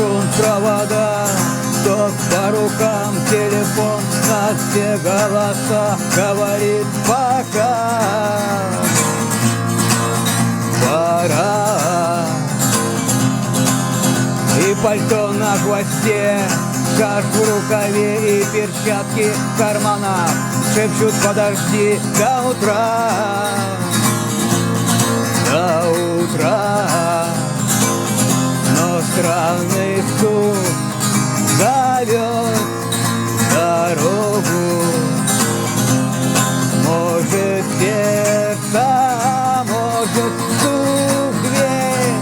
струн провода, ток по рукам, телефон, на все голоса говорит пока. Пора. И пальто на хвосте, шарф в рукаве и перчатки в карманах шепчут: подожди до утра, до утра. Но странный стук зовет дорогу. Может, сердце, может, стук в дверь.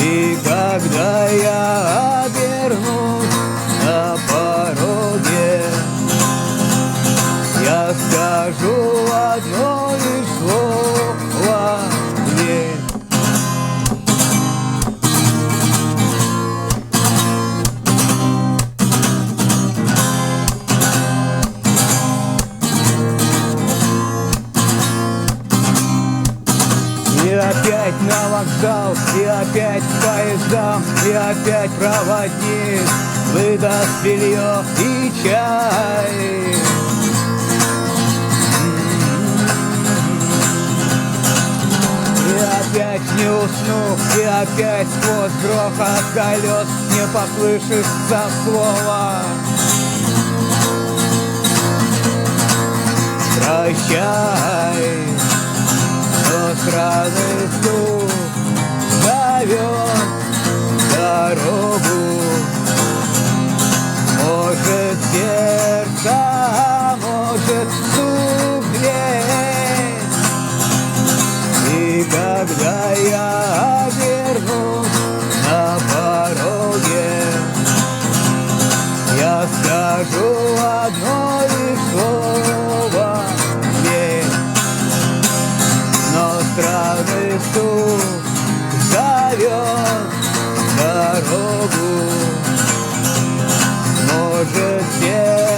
И когда я обернусь на пороге, я скажу одно лишь слово: дверь. И опять на вокзал, и опять к поездам, и опять проводник выдаст белье и чай. И опять не усну, и опять сквозь грохот колес не послышится слова. Прощай. Но странный стук зовет дорогу. Может, сердце, может, стук в дверь. И когда я обернусь на пороге, я скажу одно лишь слово: дверь. Но странный стук зовет дорогу. Может, сердце